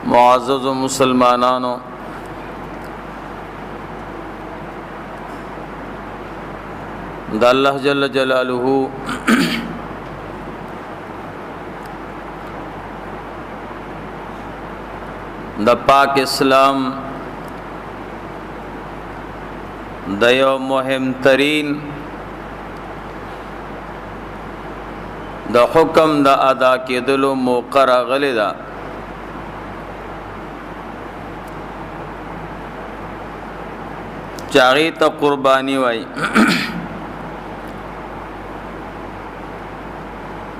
मुअज़्ज़ज़ मुसलमानानो, द अल्लाह जल्ल जलालुहु द पाक इस्लाम द यो मुहिम तरीन द हुक्म द अदा केदलो मौका रागले दा। चागी त कुर्बानी वाई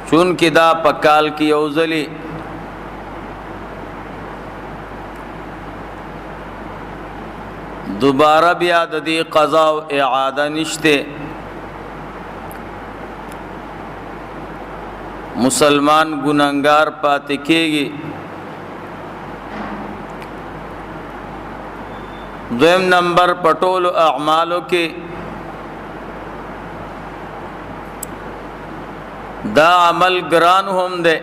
चून की दा पकाल की औजली दोबारा बिया दी क़ज़ा व इआदा निश्ते। मुसलमान गुनहगार पाते केगी। दोम नंबर पटोल अमालों के दा अमल ग्रान हम दे।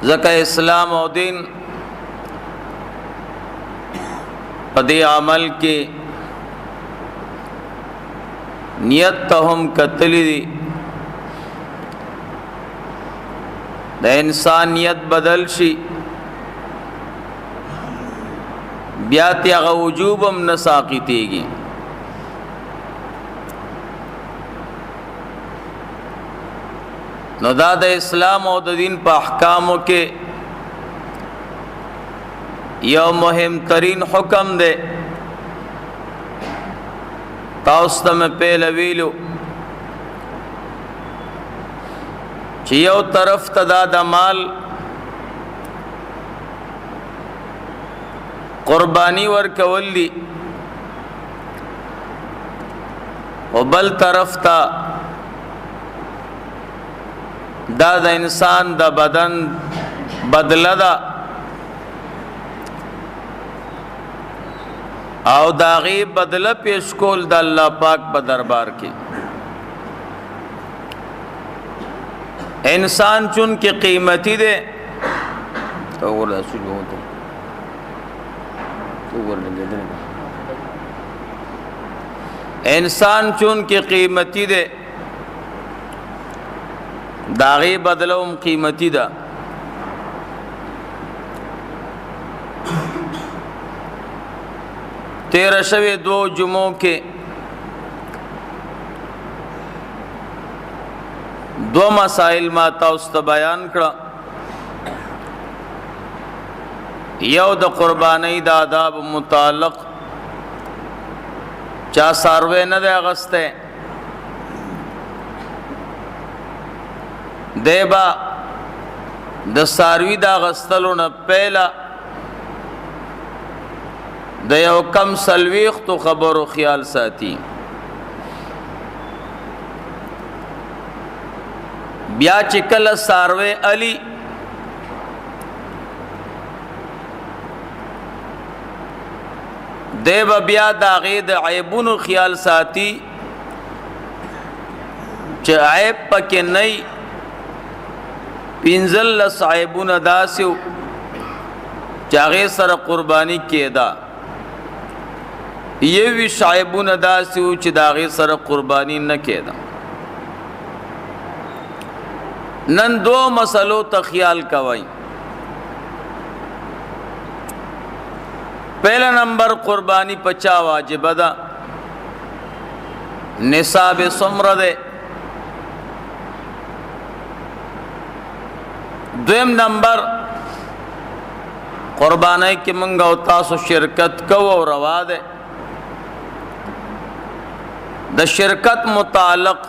ज़का इस्लाम और दीन पदे अमल के नियत तो हम कतली दी द इंसानियत बदल शी ब्यात या वजूबम न साक़ितेगी। नदाद इस्लाम और दीन पर अहकामों के यह मुहिम तरीन हुक्म दे। ताउस्त में पेलवीलू चियो तरफ तदाद माल कुर्बानी वर कवल्ली और बल तरफ ता दा इंसान दा बदन बदला दा आओ दागी बदला पेश कोल दा अल्लाह पाक बदरबार की। इंसान चुन के कीमती दे तो इंसान चुन के कीमती दे दागी बदलम कीमती दा। तेरह शवे दो जुमों के दो मसाइल माता उस्त बयान करा। यौद कुर्बानी दा आदाब मुताल्लक़ चा सारवे न दे अगस्ते देबा द सारवी दा गस्तलो न पहला दयो कम सलवीख तो खबर व ख्याल साथी ब्या चिकल सारवे अली देव ब्या दागीद ऐबुन ख्याल साथी च ऐब पके नई पिंजल लसाइबुन दासिव चागे सर कुर्बानी के दा। ये भी साइबुन दासिव चिदागे सर कुर्बानी न के दा। नन दो मसलों तख्याल कवाई। पहला नंबर कुर्बानी पचा वाजिब दा निसाब सुमर दे। दोम नंबर कुर्बानी के मंगा तासु शिरकत को रवा दे। द शिरकत मुताल्लक़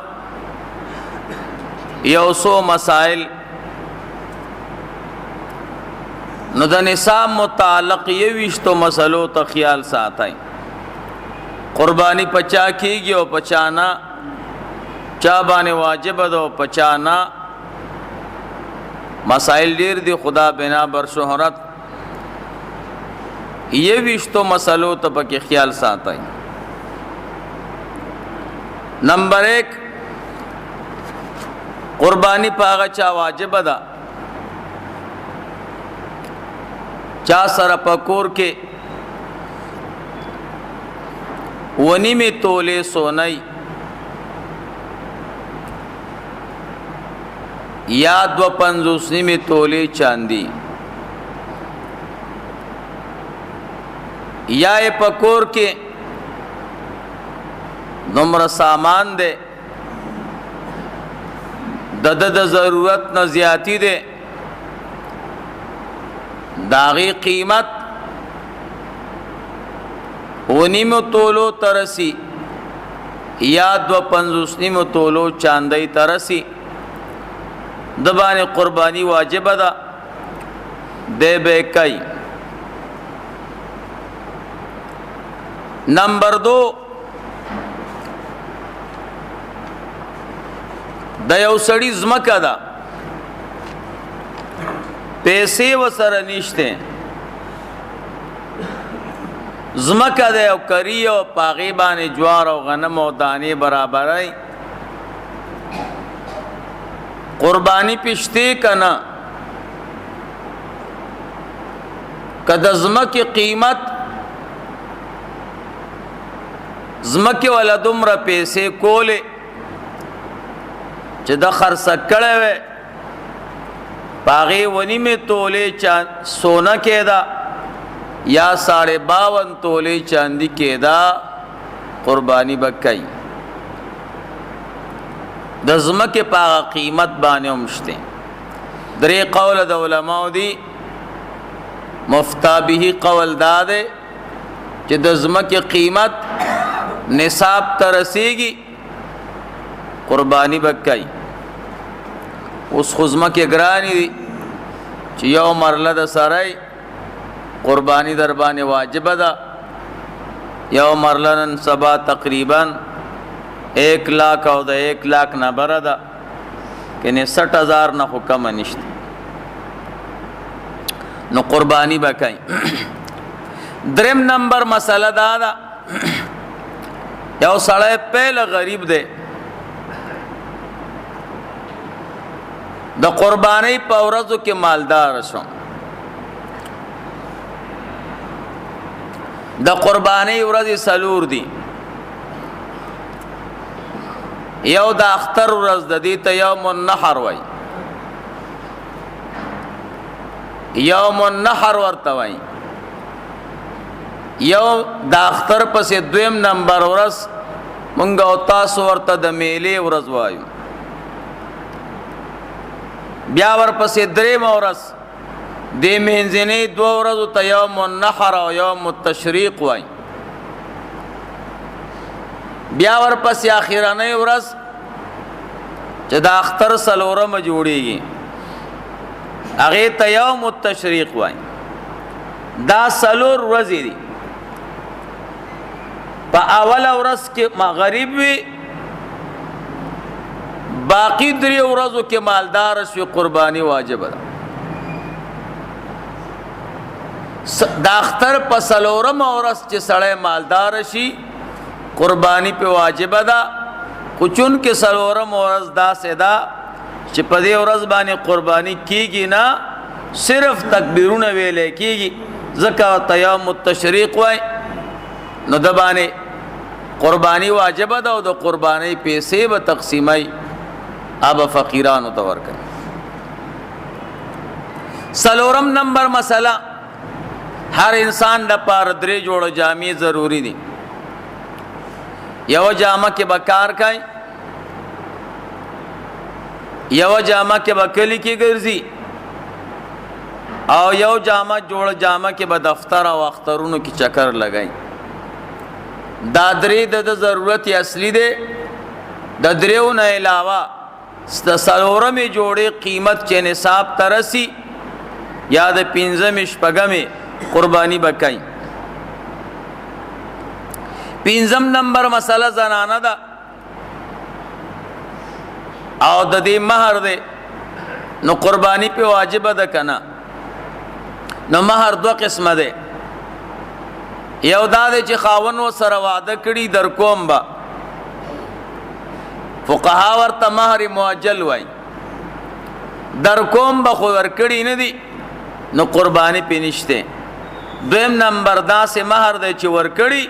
यौसो मसाइल न द निसाब मुताल्लक़ ये विश्तो मसलो तो ख्याल साथ आई। कुर्बानी पचा कीगी और पचाना चा बाने वाजिब दो पचाना मसाइल देर दी खुदा बिना बर शोहरत ये विश्तो मसलो तो पके ख्याल साथ आई। नंबर एक قربانی پاغا چا واجب دا چا سر پکور کے ونی میں تولے سونئی یا 250 میں تولے چاندی یا پکور کے نمر سامان دے دد ضرورت نہ زیادتی دے داغی قیمت ونیم تولو ترسی یا 250 تولو چاندی ترسی دبان قربانی واجب دا دے بے کئی. نمبر 2 د یو سړی زمکه ده پیسې وسره نشته زمکه ده او کری او پاغي باندې جوار او غنم او دانه برابرای قربانی پشته کنا کد زمکه قیمت زمکه ولا دومره پیسې کوله چې د خرڅ کړه وې باغې ونی می تولې چا سونا کېدا یا 52 تولې چاندي کېدا قربانی بکای د زمکه پاغه قیمت باندې همشته. درې قول د علماء دي مفتا به قول داده چې د زمکه قیمت نصاب ترسیږي قربانی بکای. اس خزمه کې ګرانی دي چې یو مرله د سړی قربانی در باندې واجب ده یو مرله نن سبا تقریبا 1 लाख او د 1 लाख نه بره ده کنه 60,000 نه حکم نشته نو قربانی بکای. دریم نمبر مسله دا ده یو سړی پهل غریب دی د قربانی په ورځو کې مالدار شو د قربانی ورځې سلور دي یو د اختر ورځ د دې ته یوم النحر وای یوم النحر ورته وای یو د اختر پسې دویم نمبر ورځ مونږ او تاسو ورته د میلې ورځ وایو بیا ورپسې دریم ورځ د منځنۍ 2 ورځو ته یوم النحر او یوم التشریق وای بیا ورپسې اخیرنۍ ورځ چې د اختر سلورمه جوړیږي هغه ته یوم التشریق وای. دا سلور ورځې دي په اول ورځ کې مغرب وي باقی 3 ورځو کې مالدار شي قربانی واجب ده. د اختر په سلورم ورځ چې سړی مالدار شي قربانی په واجب ده خو چون کې سلورم ورځ دا سدا چې په دې ورځ باندې قربانی کیږي نه صرف تکبیرونه ویلې کیږي ځکه یوم التشریق وای نو د باندې قربانی واجب ده او د قربانی پیسې به تقسیمای اب فقیرانو ته ورکړي. سلورم نمبر مسله هر انسان د پاره 3 جوړه جامې ضروری دي یو جامه کې بکار کای یو جامه کې بکلی کې ګرځي او یو جامه جوړه جامه کې به دفتر او اخترونو کې چکر لګای. دا 3 د ضرورت اصلي دي د 3 نه علاوه سلورمې جوړې قیمت چې نصاب ترسي یا د 15 شپږمې قربانی بکای. 5 نمبر مسله زنانه ده او د دې مہر ده نو قربانی په واجب ده کنه نو مہر 2 قسمه ده یو دا ده چې خاون و سره وعده کړي در کوم با فقها ورته مہر مؤجل وای در کوم به خو ورکړي نه دي نو قرباني پې نشته. دویم نمبر داسې مہر دی چې ورکړي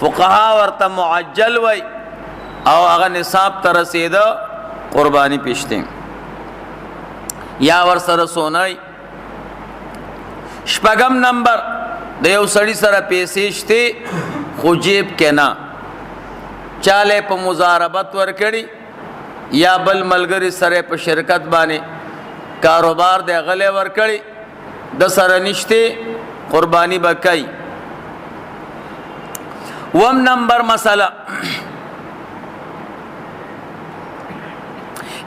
فقها ورته معجل وای او هغه نصاب ته رسېده قرباني پېشته یا ورسره سونای. شپږم نمبر د یو سړي سره پیسې شته خو جیب کې نه، چاله په مضاربت ورکړي یا بل ملګری سره په شرکت باندې کاروبار دی غلې ورکړي د سره نشته قرباني بکای. وم نمبر مسله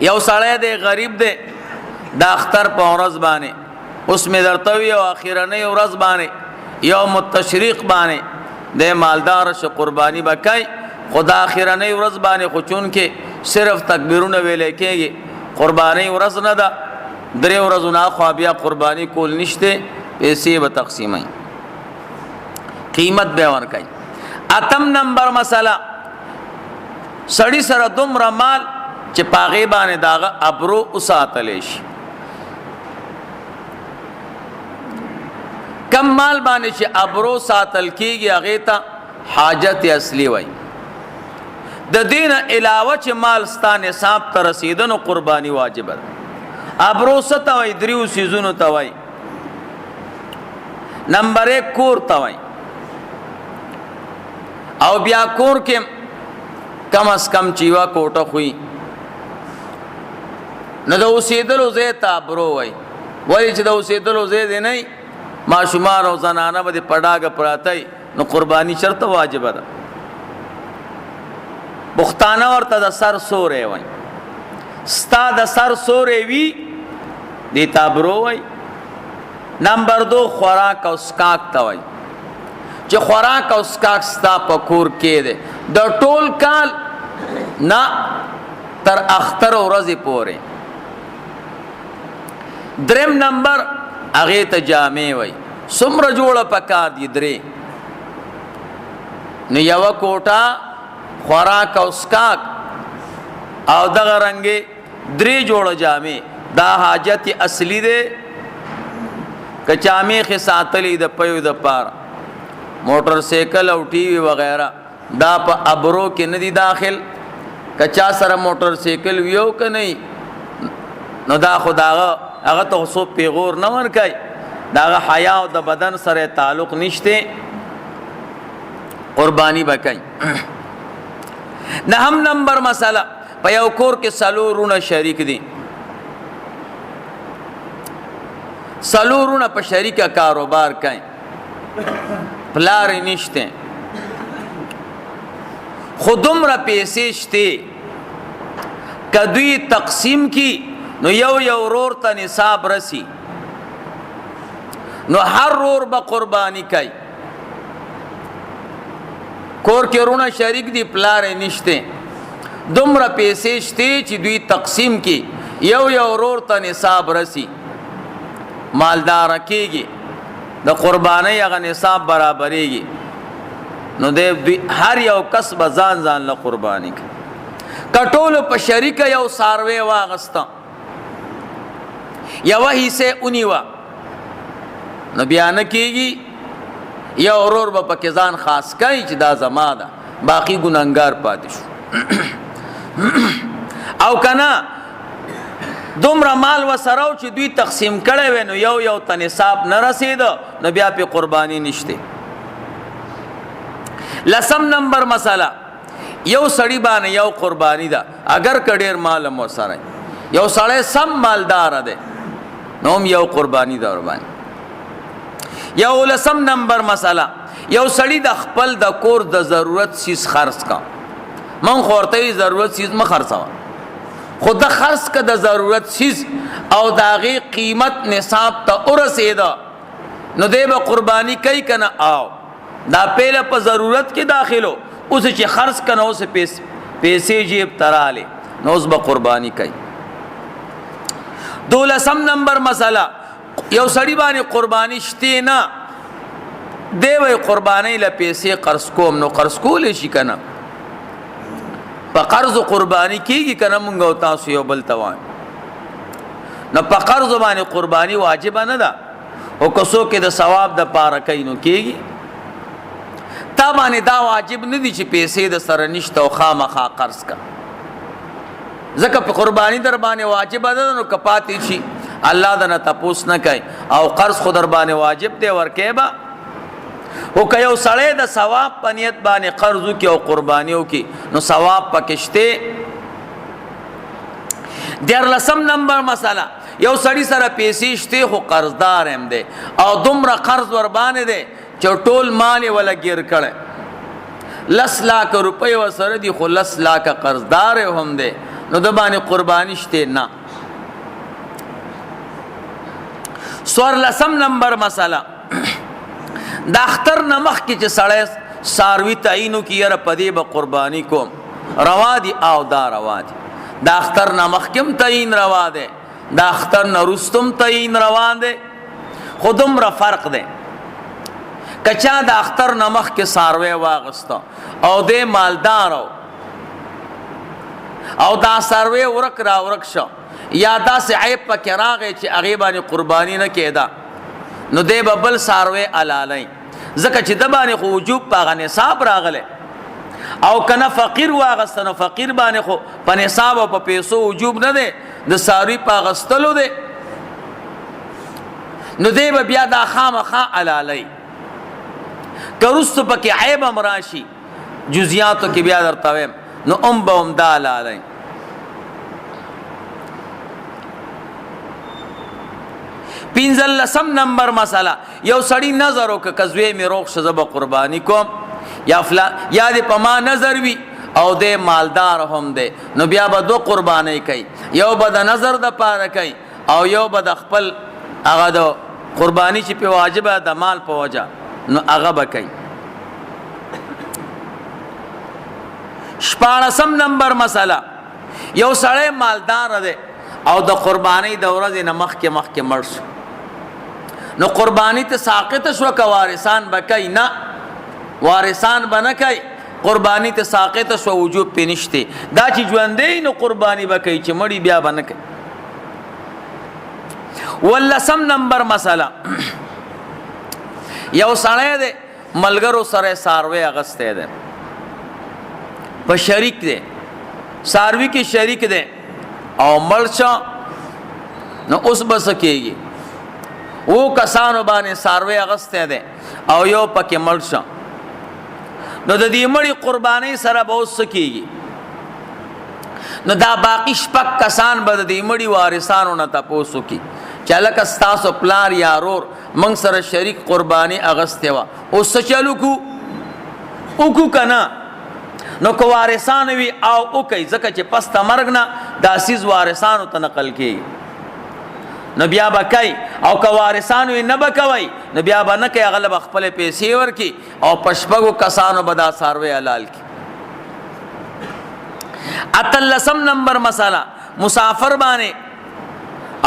یو سړی دی غریب دی د اختر په ورځ باندې اوس مې درته وی او اخیرنۍ ورځ باندې یوم التشریق باندې د مالدار ش قرباني بکای. خدا اخیرنۍ ورځ باندې خو چون کې صرف تکبیرونه ویلې کېږي قرباني ورځ نه ده، درې ورځو نه خو بیا قرباني کول نشته، پیسې به تقسیمای قیمت به ورکای. اتم نمبر مسله سړی سره دومره مال چې پاغې باندې داغه ابرو وساتلی شي. کم مال باندې چې ابرو ساتل کېږي هغې ته حاجت اصلي وای. د دین علاوه چې مال ستا نصاب ته رسیده نو قرباني واجبه ده. ابرو څه ته وایي؟ دریو څیزونو ته وایي. نمبر 1 کور ته وایي او بیا کور کې کم از کم چې یوه کوټه خوي نو د اوسېدلو ځای ته ابرو وایي. ولې چې د اوسېدلو ځای دی نه ماشومان او زنانه به د پډاګه پراتی نو قرباني چرته واجبه ده. پښتانه ورته د سر سورې وایي. ستا د سر سورې وي دې ته ابرو وایي. نمبر 2 خوراک او سکاک ته وایي چې خوراک او سکاک ستا په کور کې دی د ټول کال نه تر اختر ورځې پورې. دریم نمبر هغې ته جامې وایي. څومره جوړه پکار دي؟ 3. نو یوه کوټه خوراک او سکاک او دغه رنګې 3 جوړه جامې دا حاجت اصلي دی. که جامې خې ساتلې د پیو د پاره موټر سایکل او ټي وي وغیره دا په ابرو کې نه دي داخل. که چا سره موټر سایکل ویو که نه نو دا خو هغه ته څوک پیغور نه ورکوي، د هغه حیا او د بدن سره تعلق نشته، قرباني به کوي. 9 نمبر مسله په یو کور کې 4 ورونه شریک دي. 4 ورونه په شریکه کاروبار کوي، پلار یې نشته خو دومره پیسې شته که دوی تقسیم کی نو یو ورور ته نصاب رسی نو هر ورور به قربانی کوي. کور کې ورونه شریک دي پلار یې نشته، دومره پیسې شته چې دوی تقسیم کی یو ورور ته نصاب رسی مالدار کېږي د قربانۍ هغه نصاب برابرېږي نو دوی هر یو کس به ځان له قرباني کوي. که ټولو په شریکه یو څاروی واغسته یوه حصه ونیوه نو بیا نه کېږي، یو ورور به پکې ځان خاص کوي چې دا زما ده، باقي ګنهګار پاتې شو. او که نه دومره مال وسره و چې دوی تقسیم کړی وی نو یو ته نصاب نه رسېده نو بیا پې قرباني نشته. 10 نمبر مسله یو سړي باندې یو قرباني ده اگر که ډېر مال هم ورسره یو سړی سم مالداره دی نو هم یو قرباني ده ورباندې. 11 نمبر مسله یو سړي د خپل د کور د ضرورت سیز خرڅ کا. من خو ورته وي ضرورت سیز مه خرڅوه، خو د خرڅ که د ضرورت سیز او د هغې قیمت نصاب ته ورسېده نو دی به قرباني کوي که نه؟ او دا پهله په ضرورت کې داخلو اوس چې خرڅ که نه اوس پیسې جیب ته راغلې نو اوس به قرباني کوي. 12 نمبر مسله یو سړي باندې قرباني شته نه دی وی قربانۍ له پیسې قرض کوم نو قرض کولی شي که نه؟ په قرض قرباني کېږي که نه؟ مونږ او تاسو یو بل ته وایو. نو په قرض باندې قرباني واجب نه ده او کسو کې د ثواب د پاره کینو کېږي تا باندې دا واجب نه دي چې پیسې د سره نشته او خامخا قرض کا ځکه په قرباني در باندې واجب ده نو کپاتې شي الله دنه تپوس نه کوي او قرض خو در باندې واجب دی ورکې با او که یو سړی د ثواب په نیت باندې قرض وکړي او قرباني وکړي نو ثواب پکې شته 14 نمبر مسله یو سړی سره پیسې شته خو قرضدار هم دی او دومره قرض ور باندې دی چې ټول مال ولا گیر کړي 10 लाख روپۍ وسره دي خو 10 लाख قرضدار هم دی نو د باندې قرباني شته نه 14 نمبر مسله د اختر نمخ کې چې سړی ساروي تعینو کې یره پدې به قرباني کوم روا دي او دا روا دي د اختر نمخ کې تعین روا ده د اختر نرستم تعین روان ده خودم را فرق ده کچا د اختر نمخ کې ساروي واغستا او د مالدار او دا ساروي ورک را ورک شو یا دا سه عیب پکې راغی چې هغه باندې قرباني نه کېدا نو دی ببل ساروي علالای ځکه چې د باندې خو وجوب په نصاب راغله او کنه فقیر واغستنو فقیر باندې خو په نصاب او په پیسو وجوب نه ده د ساروي په غستلو ده نو دی بیا دا خامخا علالای کروست پکې عیب امراشي جزئیاتو کې بیا درته نو به دا علالای 15 نمبر مسله یو سړی نظر وک کزوی می روغ شزب قربانی کوم یا دې په ما نظر وی او دې مالدار هم دې نو بیا به دو قربانی کوي یو به د نظر د پاره کوي او یو به د خپل هغه د قربانی چې په واجب د مال په وجه نو هغه به کوي 14 نمبر مسله یو سړی مالدار دی او د قربانی د ورځې نه مخکې مړ شو نو قربانی ته ساقط شو که وارثان بکای نه وارثان بنه کوي قربانی ته ساقط شو وجوب پینشته دا چې ژوندې نو قربانی بکای چې مړی بیا بنه کوي 18 نمبر مسله یو سړی دی ملګرو سره ساروي اغسته دی په شریک دی ساروي کې شریک دی او مرچا نو اوس بس کېږي او کسانو باندې ساروي اغسته ده او یو پکې مرچا نو د دې مړي قرباني سره به اوس کېږي نو دا باقی شپږ کسان به د دې مړي وارثانو نه تاسو کې چلک تاسو پلار یا رور موږ سره شریک قرباني اغسته وا اوس چلو کو او کو کنا نو کو وارثان وی او کوي ځکه چې پس تمرګ نه داسیز وارثانو ته نقل کی نو بیا بکای او کو وارثان وی نه بکوي نو بیا باندې کې غلب خپل پیسې ورکی او پشپغو کسانو بدا ساروي حلال کی 18 نمبر مساله مسافر باندې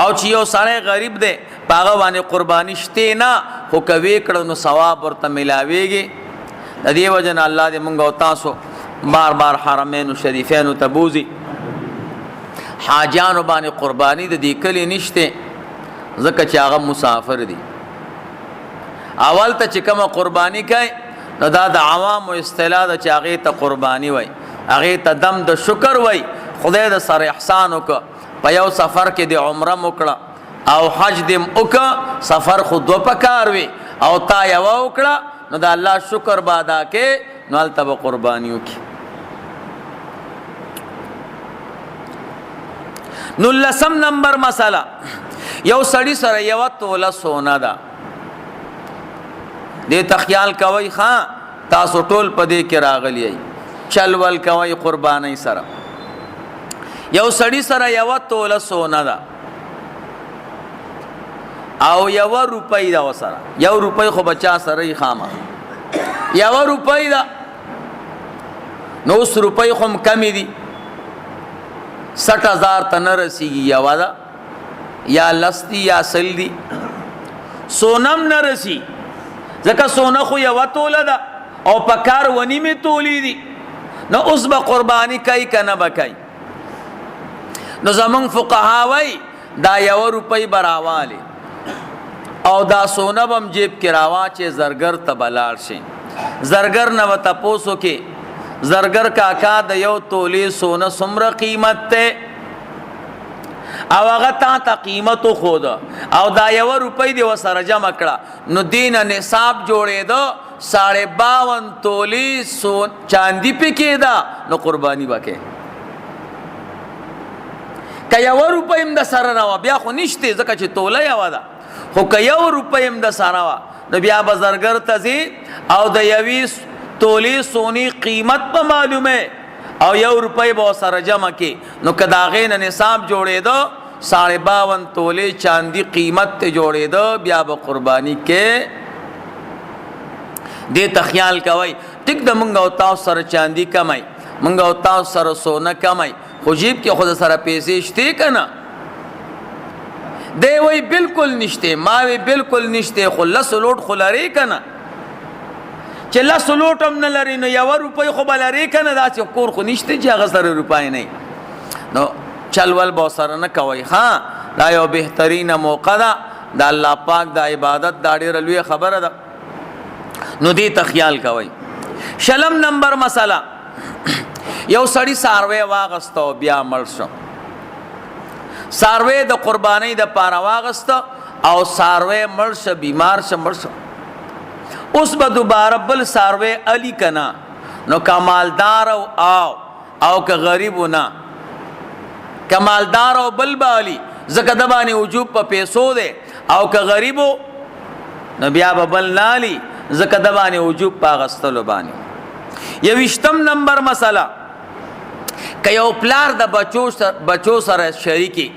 او چې یو سړی غریب دی پاغه باندې قرباني شته نه خو کوي کړه نو ثواب ورته ملاويږي د دې وجه نه الله دې مونږ او تاسو بار بار حرمین شریفین تبوزی حاجانو باندې قربانی د دې کلی نشته زکه چې هغه مسافر دي اول ته چې کوم قربانی کوي نو دا د عوام او اصطلاح د چې هغه ته قربانی وای هغه ته دم د شکر وای خدای د سره احسان وک په یو سفر کې د عمره وکړه او حج دم وک سفر خود وپکار وی او تا یو وکړه نو د الله شکر بادا کې نو التب قربانیو کې نو 10 نمبر مساله یو سړی سره یو توله سونا ده دې تخیال کوي ها تاسو ټول پدې کې راغلی چل ول کوي قرباني سره یو سړی سره یو توله سونا ده او یو روپۍ دا وسره یو روپۍ خو بچا سره یې خامه یو روپۍ دا نو اس روپۍ خو کمی دي 60,000 تن رسیږي یو دا یا لستی یا سلدی سونم نرسی ځکه سونه خو یو توله ده او پکار ونی می تولی دي نو اوس به قربانی کوي کنه بکای نو زمون فقها وای دا 1 روپۍ براواله او دا سونه بم جیب کې راوا چې زرګر ته بلار شي. زرګر نو تاسو کې زرګر کاکا د یو تولې سونه څومره قیمت ته او هغه تا قیمت خو ده او دا 1 روپۍ دی وسره جمع کړه نو دین نصاب جوړېدو 52 تولې سون چاندی پکې ده نو قرباني وکې که 1 روپۍ هم د سره راو بیا خو نشته ځکه چې توله یو ده خو که 1 روپۍ هم د سره وا نو بیا بازارګر ته ځي او د 1 تولې سونی قیمت په معلومه او 1 روپۍ به سره جمع کې نو که دا غې نه نصاب جوړېدو 52 تولې چاندی قیمت ته جوړېدو بیا به قرباني کې دې تخیال کوي ټیک د مونږ او تاسو سره چاندی کمای مونږ او تاسو سره سونه کمای خو جیب کې خود سره پیسې شته کنه دی وی بالکل نشته ما وی بالکل نشته خو لس لوټ خلاري کنه چې لس لوټ هم نه لري نو 1 روپۍ خو بلري کنه دا چې کور خو نشته چې هغه سره روپای نه نو چلول به سره نه کوي ها دا یو بهترینه موقع ده د الله پاک د عبادت دا ډېر لوی خبره ده نو دې تخیال کوي. شلم نمبر مسله یو سړی ساروی واغستو بیا مړ شو ساروی د قربانی د پاره واغسته او ساروی مړ شو بیمار شو مړ شو اوس به دوباره بل ساروی علی کنا نو کمالدار او که غریب نه کمالدار او بل بالی زکه د باندې وجوب په پیسو ده او که غریبو نو بیا به بل نالی زکه د باندې وجوب په غستلو باندې. 20 نمبر مسله که یو پلار د بچو سره شریکی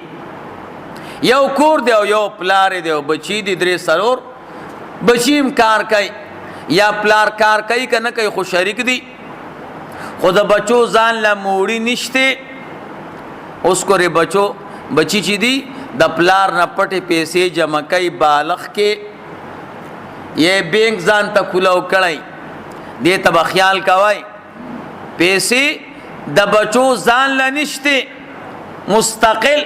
یو کور دی او یو پلار دی او بچی دی 3 سرور بچیم کار کوي یا پلار کار کوي که نه کوي خو شریک دی خو د بچو ځان له موړي نشته اوس کورې بچی چې دی د پلار نه پټې پیسې جمع کوي بالغ کې یہ بینک ځان ته کولو کړی دې ته به خیال کوئ پیسې د بچو ځان له نشته مستقل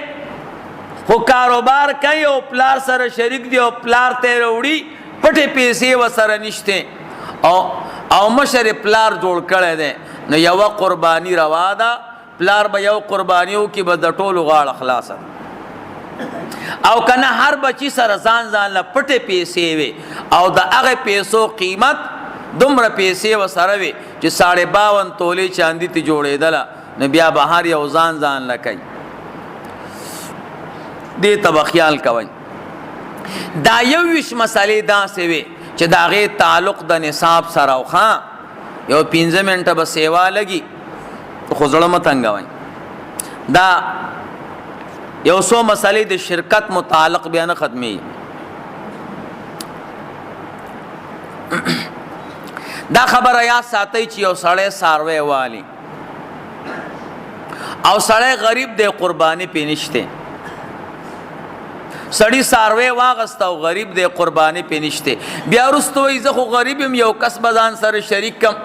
خو کاروبار کوي او پلار سره شریک دی او پلار ته وروړي پټې پیسې وسره نشته او مشر پلار جوړ کړی دی نو یوه قرباني روا ده پلار به یو قربانیو کې به د ټولو غاړه خلاصه او کنه هر بچی سره ځان له پټې پیسې وي او د هغه پیسو قیمت دومره پیسې وسره وي چې 52 تولې چاندي ته جوړېدله نو بیا به هر یو ځان له کوي دې ته به خیال کوئ. دا 21 مسلې داسې وي چې د هغې تعلق د نصاب سره او ښه یو 15 منټه به سیوا لګي خو زړه مه تنګوئ. دا یو څو مسلې د شرکت متعلق بیا نه ختمي دا خبره یاد ساتئ چې یو سړی څاروی والی او سړی غریب دی قرباني پې نشته سړی څاروی واغسته او غریب دی قرباني پې نشته بیا وروسته وایي زه خو غریب یم یو کس به ځان سره شریک کم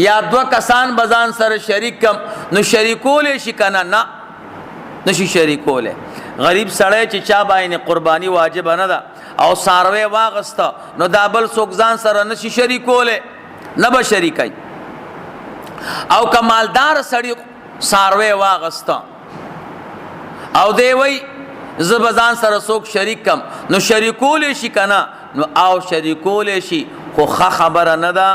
یا 2 کسان به ځان سره شریک کم نو شریکولی شي که نه نشي شریکولی غریب سړی چې چا باندې قرباني واجبه نه ده او څاروی واغسته نو دا بل څوک ځان سره نشي شریکولی نه به شریکوي او که مالدار سړي څاروی واغسته او دی وی زه به ځان سره څوک شریک کم نو شریکولی شي که نه نو او شریکولی شي خو ښه خبره نه ده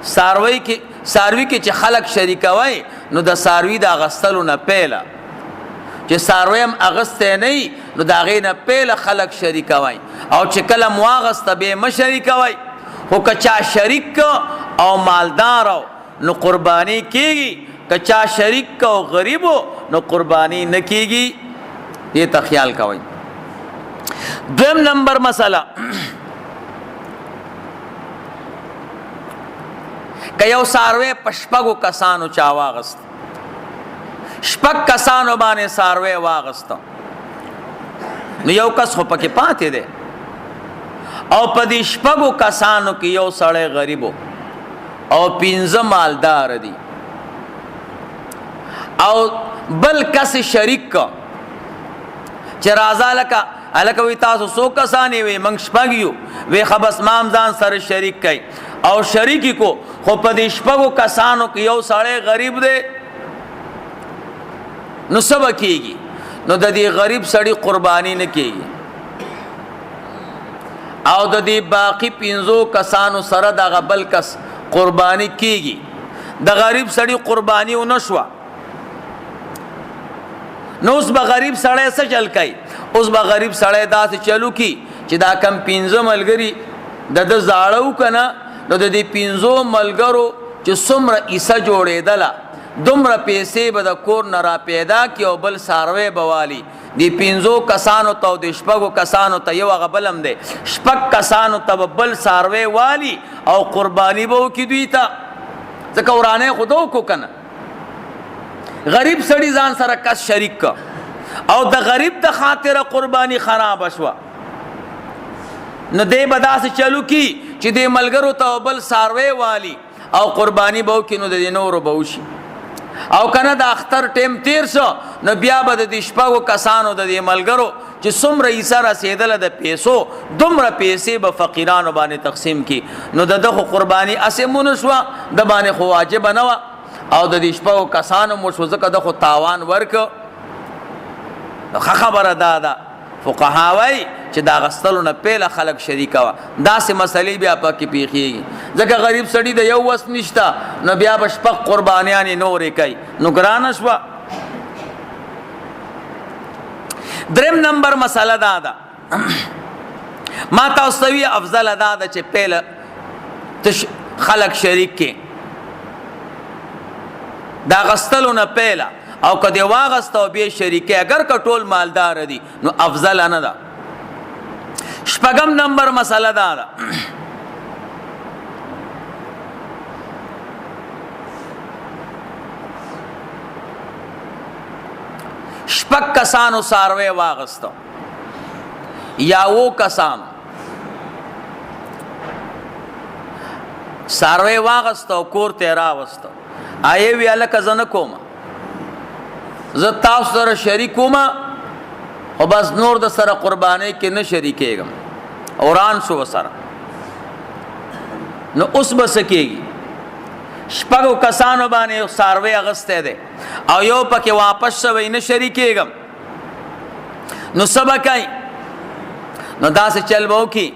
څاروي کې چې خلک شریکوي نو د څاروي د اغستلو نه پیله چې څاروی هم اغستی نه وي نو د هغې نه پیله خلک شریکوي او چې کله مو واغسته بیا مه شریکوئ خو که چا شریک او مالدار نو قرباني کېږي که چا شریک او غریبو نو قرباني نه کېږي دې ته خیال کوئ. 2 نمبر مسله که یو څاروی په 6 کسانو چا واغست 6 کسانو باندې څاروی واغسته نو یو کس خو پکې پاتې دی او په دې 6 کسانو کې یو سړی غریبو او 15 مالدار دي او بل کس شریک چې راځه هلکه وی تاسو څو کسان یې وی موږ شپږ یو وی ښه بس ما هم ځان سره شریک کړئ او شریک کو خو په دې شپږو کسانو کې یو سړی غریب دی نو څه به کېږي نو د دې غریب سړي قرباني نه کېږي او د دې باقي 5 کسانو سره دغه بل کس قرباني کېږي د غریب سړي قرباني ونه شوه نو اوس به غریب سړی څه چل کوي اوس به غریب سړی داسې چلو کی چې دا کم 5 ملګري د زاړه وکنه نو د دې 5 ملګرو چې څومره حصہ جوړېدله دومره پیسې به د کور نه را پیدا کی او بل ساروی بوالی دی 5 کسانو ته او د 6 کسانو ته یو هغه بل هم دی 6 کسانو ته بل ساروی والی او قربانی به وکړي دوی ته ځکه ورانه خودو کو کنه غریب سړی ځان سره کس شریک کا او د غریب د خاطر قربانی خراب شوه نو دی بداس چلو کی چې د ملګرو ته بل ساروی والی او قربانی به وکړي نو د نورو به وشي او کنه د اختر ټیم تیر شو نو بیا به د 6 کسانو د ملګرو چې څومره حصہ رسېدله د پیسو دومره پیسې به فقیرانو باندې تقسیم کی نو دغه قربانی اسمون شو د باندې خو واجب نه و او د 6 کسانو مو شو ځکه د خو تاوان ورک خبره ده فقها وای چې دا غستلو نه پیله خلق شریکه وا داسې مسلې بیا پکې پیخیږي ځکه غریب سړی د یو وس نشته نو بیا به شپږ قربانیانې نورې کوي نو ګرانه شوه دریم نمبر مسله دا ده ما تاسو ته وی افضل دا ده چې پیله خلق شریک کې دا غستلو نه پیله او کدی واغست او به شریکه اگر کټول مالدار دي نو افضل نه ده شپږم نمبر مسله دا ده شپږ کسانو ساروی واغست یا و کسانو ساروی واغست او کور ته راوست آیه وی الک زنه کوم زه تاسو سره شریکوم او بس نور د سره قربانی کې نه شریکېږم اوران شو سره نو اوس بس کېږي شپږو کسانو باندې ساروی اغسته ده او یو پکې واپس شوی نه شریکېږم نو سبا کوي نو داسې چل به وکړي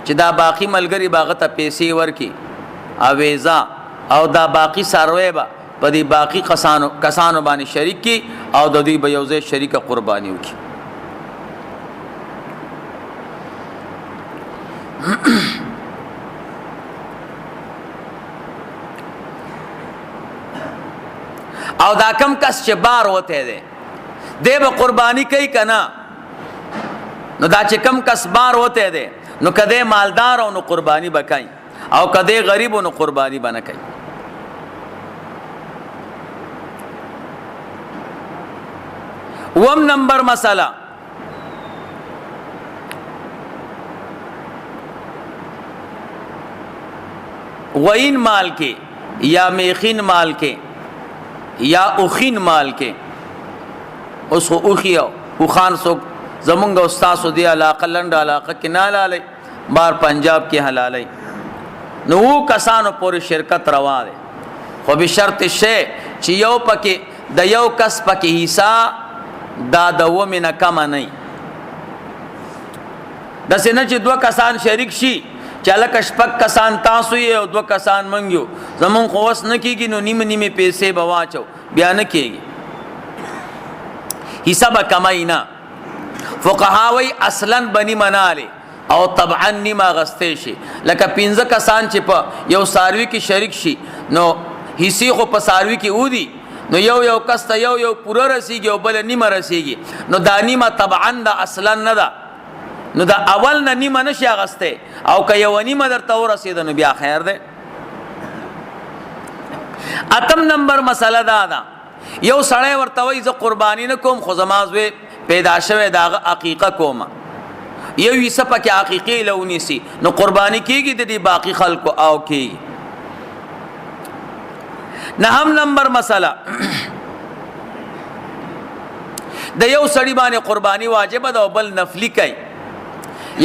چې دا باقي ملګري به هغه ته پیسې ورکړي اویزا او دا باقي ساروی به په دې باقي کسانو باندې شریک کی او د دې به یو ځای شریکه قرباني وکړي او دا کم کس چې بار وته دی به قرباني کوي کنه نو دا چې کم کس بار وته دی نو کده مالدار او نو قرباني بکای او کده غریب او نو قرباني بنه کوي وم نمبر مسئلہ غوین مال کے یا میخین مال کے یا اخین مال کے اس کو اخیو اخان سو زمونگا استاسو دی علاقہ لنڈ علاقہ کی نالالی بار پنجاب کی حلالی نو کسانو پوری شرکت روا دے خو بشرط شے چی یو پکی دا یو کس پکی حصہ دا دو من کم نه د سینه چې 2 کسان شریک شي چې لکه شپږ کسان تاسو یې او 2 کسان منګیو زمون خو وس نه کیږي نو نیمه پیسې به واچو بیا نه کیږي حساب کماینا فقهاوی اصلا بنی مناله او طبعا نیمه غسته شي لکه 15 کسان چې په یو ساروی کې شریک شي نو حصے خو په ساروی کې ودی نو یو کس ته یو پوره رسیږي او بل نیمه رسیږي نو دا نیمه طبعا دا اصلا نه ده نو دا اول نه نیمه نشي اغسته او که یو نیمه درته ورسید نو بیا خیر ده اتم نمبر مسله دا ده یو سړی ورته وایي زه قرباني نه کوم خو زما زوی پیدا شوی دا عقیقه کوم یو حصہ پکې عقیقې لونیسی نو قرباني کیږي د دې باقی خلکو او کیږي نهم نمبر مسله د یو سړی باندې قربانی واجب ده او بل نفلی کوي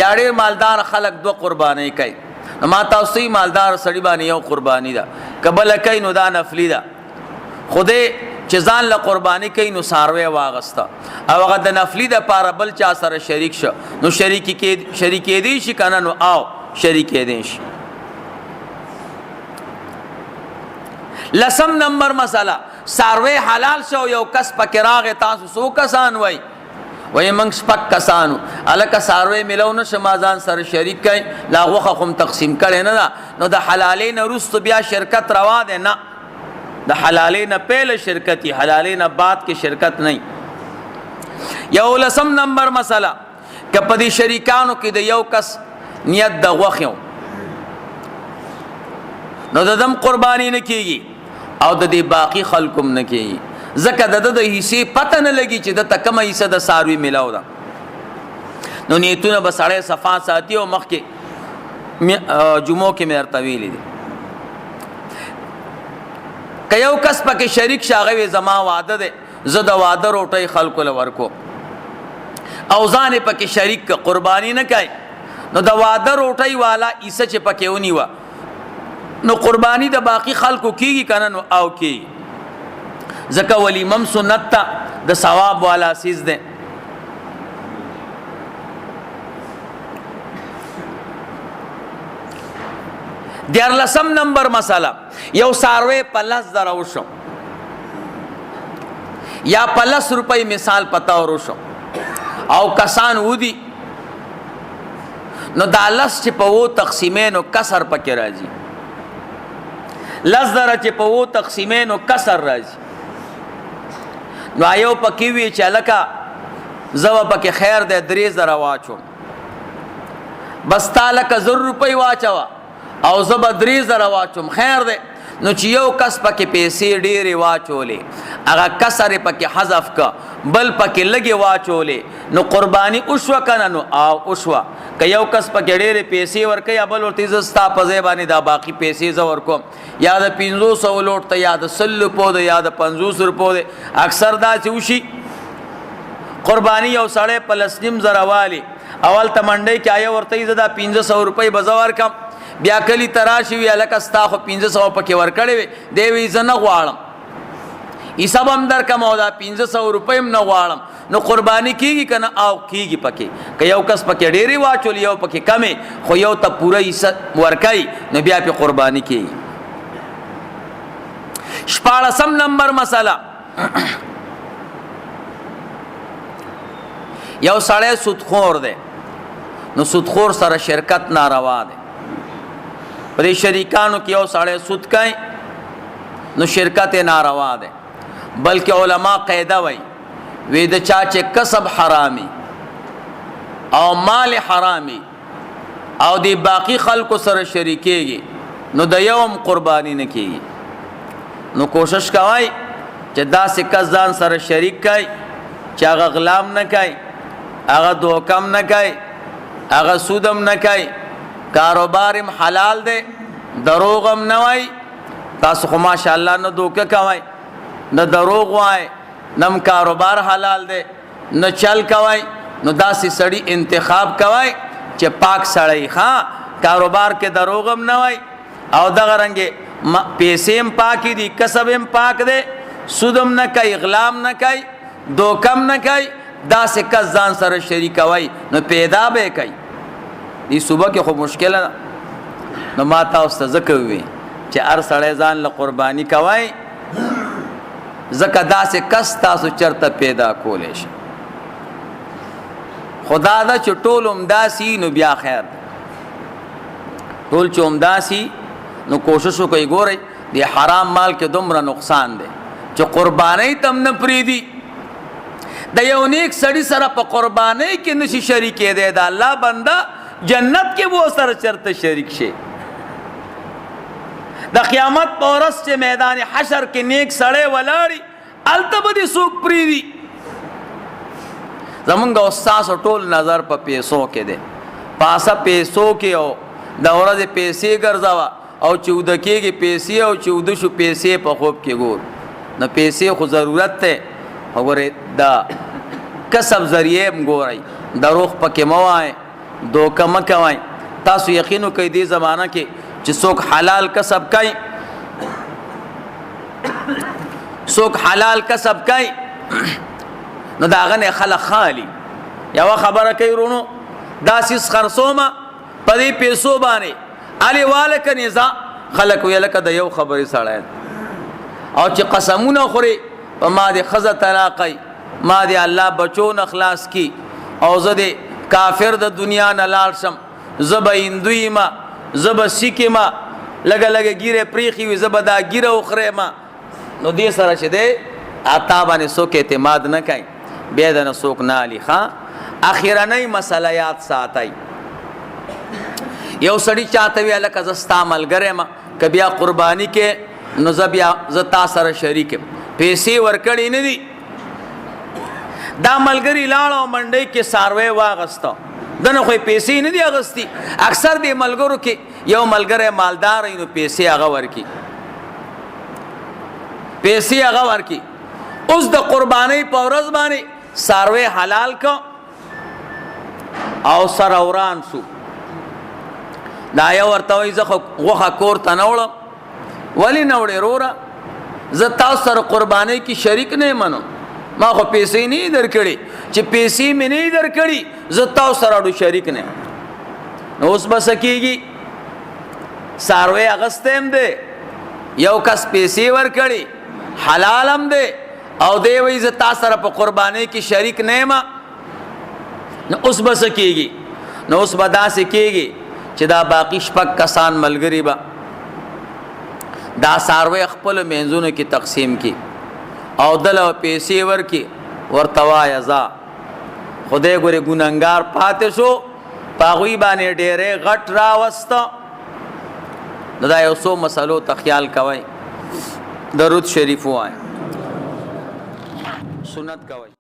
یا ډېر مالدار خلک دوه قربانی کوي نو ما تاسو مالدار سړی باندې یو قربانی ده قبل کوي نو دا نفلی ده خدای چې ځان له قربانی کوي نو ساروی واغسته او هغه د نفلی د پاره بل چا سره شریک شو نو شریک دی شي کنه نو او شریک دی شي. لسم نمبر مسله ساروی حلال شو یو کس پکې راغی تاسو سو کسان وای موږ شپږ کسانو الکه ساروی ملو نه شمازان سره شریک کړي لا غوخه هم تقسیم کړي نه نو د حلالین وروسته بیا شرکت روا ده نه د حلالین پهله شرکتی حلالین بعد کې شرکت نه. یو لسم نمبر مسله که په دې شریکانو کې د یو کس نیت د غوخیو نو د دم قربانی نه کیږي او د دې باقی خلقم نه کیږي ځکه د حصے پته نه لګي چې د تکمه حصہ د ساروی ملاو ده نو نیتونه به سړی صفا ساتي او مخکې جمعو کې مې ورته ویلي دي که یو کس پکې شریک شاغوي زما واده ده زه د واده روټۍ خلکو له ورکو او ځان پکې شریک قربانی نه کوي نو د واده روټۍ والا عیسه چې پکې ونیوه نو قربانی د باقی خلکو کیږي کنه نو او کیږي ځکه ولیمم سنت ته د ثواب والا سیز ده. دیارلسم نمبر مسله یو ساروی په 10,000 وشو یا په 10 روپۍ مثال پتا وروشو او کسان ودی نو دا لس چې په وو تقسیمینو کسر پکې راځي 10,000 چې په وو تقسیمینو کسر راځي نو ایو پکې وی چې لکه زو پکې خیر دې 3,000 واچو بس تعالی کا 100 روپۍ واچوا او زب 3,000 واچوم خیر دې نو چې یو کس پکې پیسې ډېرې واچولې هغه کسر پکې حذف کا بل پکې لګي واچولې نو قربانی اوشوا کنه نو او اوشوا که یو کس پکې ډېرې پیسې ورکې یا بل ورته زستا په ځای باندې دا باقی پیسې ز ورکوم یا د 500 لوټ ته یا د 100 روپو ده یا د 500 روپو ده اکثر دا چې وشي قربانی یو سړی په لسنیم زره والی اول تمنډي کې آیا ورته زدا 500 روپۍ بزور کم بیا کلی تراشي وی الک استا خو 500 پکې ورکړې وي دی وی زنه غواړم حساب هم در کم او دا 500 روپۍ هم نه غواړم نو قربانی کیږي کنه او کیږي پکې که یو کس پکې ډېری واچول یو پکې کمې خو یو ته پوره حصہ ورکای نو بیا په قربانی کیږي. 14 نمبر مسله یو سړی سودخور دی نو سودخور سره شرکت ناروا ده په دې شریکانو کې یو سړی سود کوي نو شرکت ناروا ده بلکې علما قاعده وایي وی د چا چې کسب حرامي او مال حرامي او دی باقی خلکو سره شریکيږي نو د یوم قربانی نه کیږي نو کوشش کوي چې داسې کس ځان سره شریک کړي چې هغه غلام نه کوي هغه دوکم نه کوي هغه سودم نه کوي کاروبارم حلال دی دروغم نه وای تاسو خو ماشاءالله نه دوکه کوي نه دروغ وای نم کاروبار حلال دی نه چل کوي نو داسې سړی انتخاب کوي چې پاک سړی ها کاروبار کې دروغم نه وای او دغه رنګه پیسې هم پاک دي کسب هم پاک دی سودم نه کوي غلام نه کوي دوکم نه کوي داسې کس ځان سره شریک وای نو پیدا به کوي دی صبح کې خو مشکل نه نو ما تاسو ته ذکر وی چې هر سړی ځان له قربانی کوي زکه داسې کس تاسو چرته پیدا کولې شي خدا دا چې ټول امداسي نو بیا خیر ټول چې امداسي نو کوشش وکړئ ګورئ دی حرام مال کې دومره نقصان دی چې قرباني تم نه پریدي د یو نیک سړی سره په قرباني کې نشي شریک دی د الله بنده جنت کې وو سره چرته شریک شي د قیامت په ورځ چې میدان حشر کې نیک سړی ولاړی التبدي سوق پریدي زمونږ استاد ټول نظر په پیسو کې دی پاسه پیسو کې او د ورځې پیسې ګرځاوه او 14 کېږي پیسې او 14 شو پیسې په خوب کې ګور نو پیسې خو ضرورت ته وګوره دا کسب ذریعہ ګورئ دروغ پکې مه وایئ دوکه مه کوئ تاسو یقین وکئ دې زمانه کې چې څوک حلال کسب کوي څوک حلال کسب کوي نو د هغه نه خلک خالي یوه خبره کوي ورونو دا سیس خرڅومه په دې پیسو باندې علي واله که نظا خلک ویل لکه د یو خبرې سړی او چې قسمونه خوري په ما دې ښځه طلاقی ما دې الله بچو نه خلاص کی او زه دې کافر د دنیا نه لاړ شم زه به هندو یمه زه به سیک یمه لږه لږه ګیرې پریښې وي زه به دا ګیره وخوریم نو دې سره چې دی تا باندې څوک اعتماد نه کوي بیا د نه څوک نه علي ښه اخرنۍ مسله یاد ساتئ یو سړي چاته وی هلکه زه ستا ملګری یم که بیا قرباني کې نو زه تا سره شریک یم پیسې ورکړې نه دي دا ملګري لاړ او منډۍ کې څاروی واغسته دنه خو یې پیسې نه دي اغستي اکثر دې ملګرو کې یو ملګری مالدار وي نو پیسې هغه ورکي پیسې هغه ورکي اوس د قربانۍ په ورځ باندې څاروی حلال که او سره وران شو دا یو ورته وایي زه خو غوښه کور ته نه وړم ولې نه وړې وروره زه تاسو سره قربانۍ کې شریک نه یم نو ما خو پیسې نه یې درکړې چې پیسې مې نه یې درکړي زه تاسو سره اړو شریک نه یم نو اوس به څه کېږي څاروی اغستی هم دی یو کس پیسې ورکړي حلال هم دی او دی وایي زه تا سره په قربانۍ کې شریک نه یم نو اوس به څه کېږي نو اوس به داسې کېږي چې دا باقي شپږ کسان ملګري به دا څاروی خپلو منځونو کې تقسیم کړي او دله پیسې ورکړي ورته وایه ځه خدای ګورې ګنهګار پاتې شو په هغوی باندې ډېرې غټ راوسته نو دا یو څو مسلو ته خیال کوئ درود شریف ووایه سنت کوئ